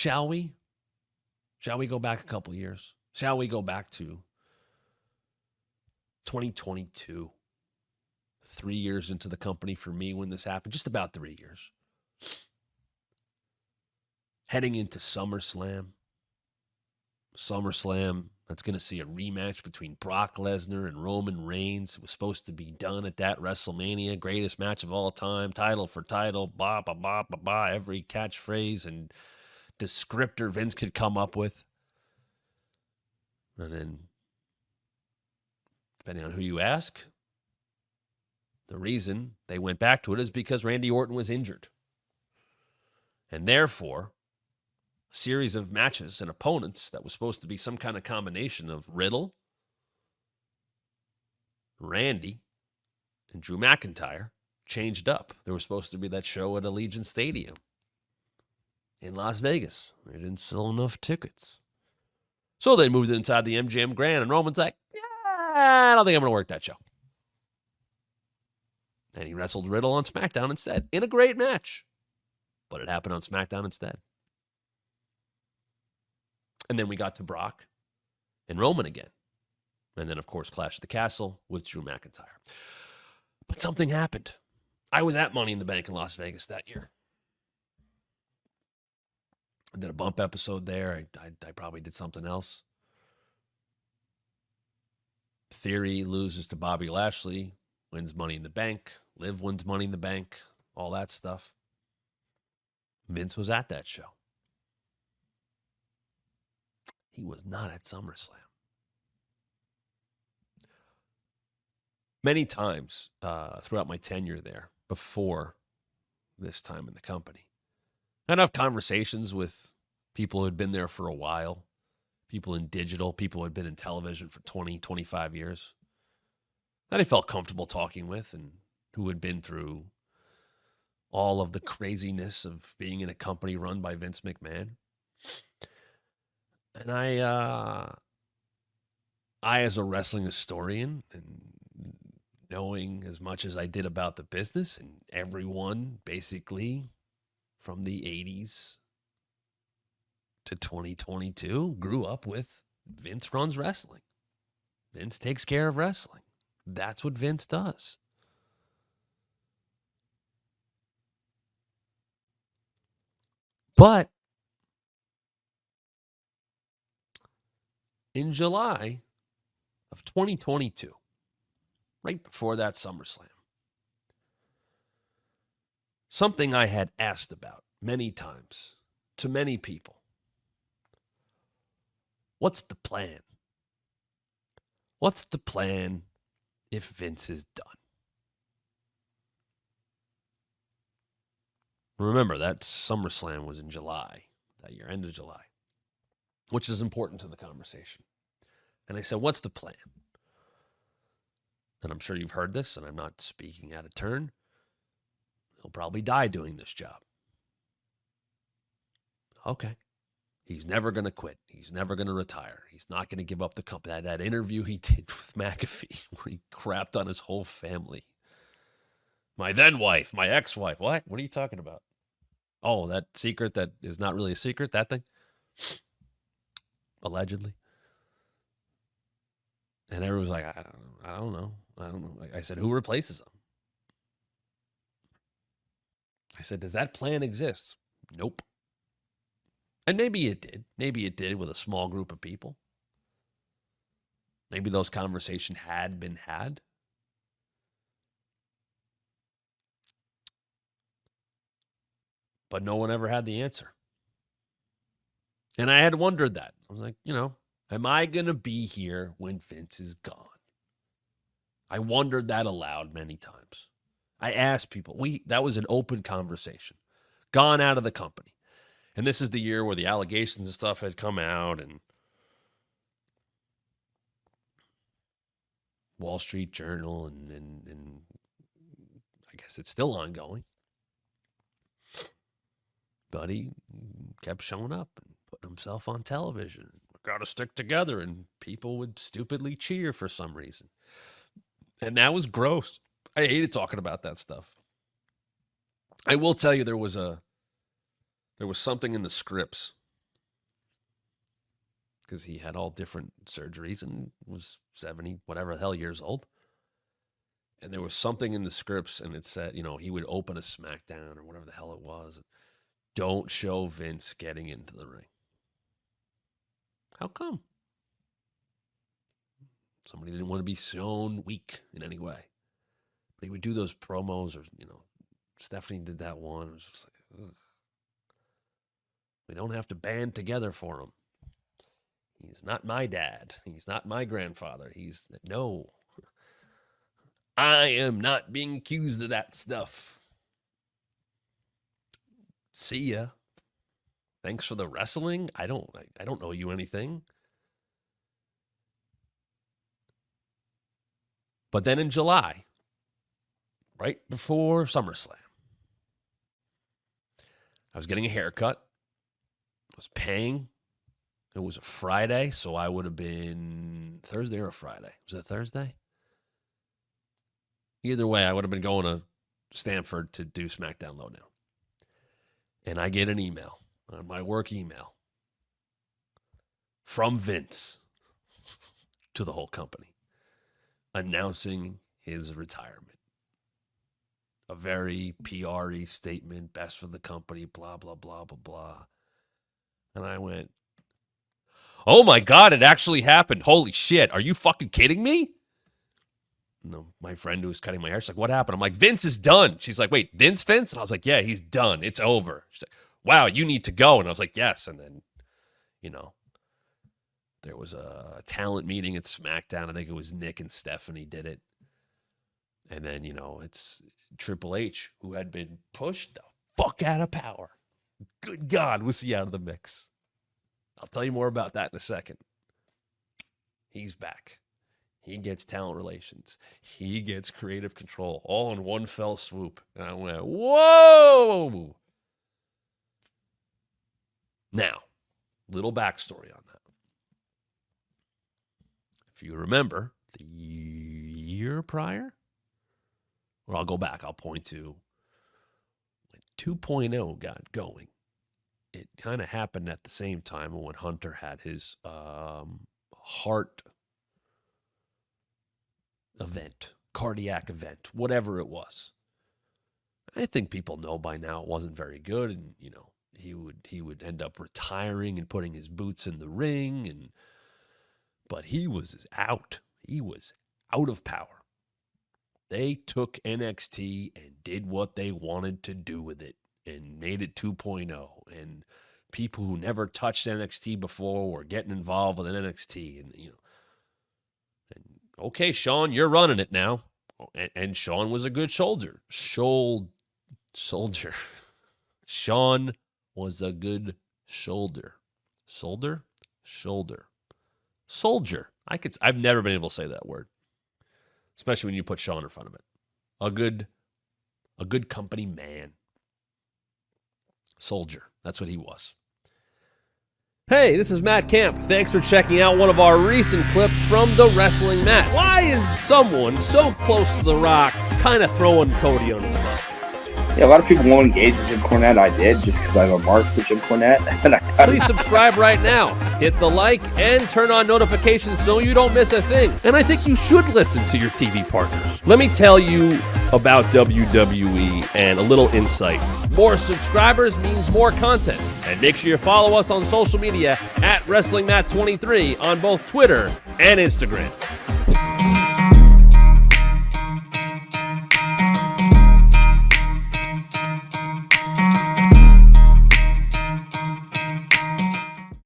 Shall we? Shall we go back a couple years? Shall we go back to 2022? 3 years into the company for me when this happened. Just about 3 years. Heading into SummerSlam. That's going to see a rematch between Brock Lesnar and Roman Reigns. It was supposed to be done at that WrestleMania. Greatest match of all time. Title for title. Blah, blah, blah, blah, blah. Every catchphrase and descriptor Vince could come up with. And then, depending on who you ask, the reason they went back to it is because Randy Orton was injured. And therefore, a series of matches and opponents that was supposed to be some kind of combination of Riddle, Randy, and Drew McIntyre changed up. There was supposed to be that show at Allegiant Stadium in Las Vegas. They didn't sell enough tickets. So they moved it inside the MGM Grand, and Roman's like, I don't think I'm going to work that show. And he wrestled Riddle on SmackDown instead in a great match. But it happened on SmackDown instead. And then we got to Brock and Roman again. And then, of course, Clash of the Castle with Drew McIntyre. But something happened. I was at Money in the Bank in Las Vegas that year. I did a bump episode there. I probably did something else. Theory loses to Bobby Lashley, wins Money in the Bank. Liv wins Money in the Bank. All that stuff. Vince was at that show. He was not at SummerSlam. Many times throughout my tenure there, before this time in the company, I'd have conversations with people who had been there for a while, people in digital, people who had been in television for 20, 25 years, that I felt comfortable talking with and who had been through all of the craziness of being in a company run by Vince McMahon. And I as a wrestling historian and knowing as much as I did about the business, and everyone basically from the 80s to 2022 grew up with Vince runs wrestling. Vince takes care of wrestling. That's what Vince does. But in July of 2022, right before that SummerSlam, something I had asked about many times to many people. What's the plan? What's the plan if Vince is done? Remember, that SummerSlam was in July that year, end of July, which is important to the conversation. And I said, what's the plan? And I'm sure you've heard this, and I'm not speaking out of turn. He'll probably die doing this job. Okay. He's never going to quit. He's never going to retire. He's not going to give up the company. That interview he did with McAfee, where he crapped on his whole family. My then wife, my ex-wife. What? What are you talking about? Oh, that secret that is not really a secret, that thing? Allegedly. And everyone was like, I don't know. I said, who replaces him? I said, does that plan exist? Nope. And maybe it did. Maybe it did with a small group of people. Maybe those conversations had been had. But no one ever had the answer. And I had wondered that. I was like, am I going to be here when Vince is gone? I wondered that aloud many times. I asked people. That was an open conversation. Gone out of the company. And this is the year where the allegations and stuff had come out, and Wall Street Journal, and I guess it's still ongoing. But he kept showing up and putting himself on television. Got to stick together, and people would stupidly cheer for some reason. And that was gross. I hated talking about that stuff. I will tell you there was something in the scripts because he had all different surgeries and was 70, whatever the hell years old. And there was something in the scripts, and it said, he would open a SmackDown or whatever the hell it was. Don't show Vince getting into the ring. How come? Somebody didn't want to be shown weak in any way. But he would do those promos, or, Stephanie did that one. It was just like, ugh. We don't have to band together for him. He's not my dad. He's not my grandfather. No. I am not being accused of that stuff. See ya. Thanks for the wrestling. I don't know you anything. But then in July, right before SummerSlam, I was getting a haircut. I was paying. It was a Friday, so I would have been Thursday or Friday. Was it Thursday? Either way, I would have been going to Stamford to do SmackDown Lowdown. And I get an email, on my work email, from Vince to the whole company, announcing his retirement. A very PR-y statement, best for the company, blah, blah, blah, blah, blah. And I went, oh my God, it actually happened. Holy shit, are you fucking kidding me? No, my friend who was cutting my hair, she's like, what happened? I'm like, Vince is done. She's like, wait, Vince? And I was like, yeah, he's done. It's over. She's like, wow, you need to go. And I was like, yes. And then, there was a talent meeting at SmackDown. I think it was Nick and Stephanie did it. And then, it's Triple H, who had been pushed the fuck out of power. Good God, was he out of the mix? I'll tell you more about that in a second. He's back. He gets talent relations. He gets creative control, all in one fell swoop. And I went, whoa! Now, little backstory on that. If you remember, the year prior, or I'll go back, I'll point to when 2.0 got going. It kind of happened at the same time when Hunter had his heart event, cardiac event, whatever it was. I think people know by now it wasn't very good, and he would end up retiring and putting his boots in the ring, but he was out. He was out of power. They took NXT and did what they wanted to do with it and made it 2.0, and people who never touched NXT before were getting involved with NXT, and okay, Sean, you're running it now. And Sean was a good soldier. Soldier. Sean was a good shoulder. Soldier? Soldier. I've never been able to say that word. Especially when you put Sean in front of it. A good company man. Soldier. That's what he was. Hey, this is Matt Camp. Thanks for checking out one of our recent clips from the Wrestling Mat. Why is someone so close to The Rock kind of throwing Cody under the bus? Yeah, a lot of people won't engage with Jim Cornette. I did, just because I have a mark for Jim Cornette. Please subscribe right now. Hit the like and turn on notifications so you don't miss a thing. And I think you should listen to your TV partners. Let me tell you about WWE and a little insight. More subscribers means more content. And make sure you follow us on social media at WrestlingMat23 on both Twitter and Instagram.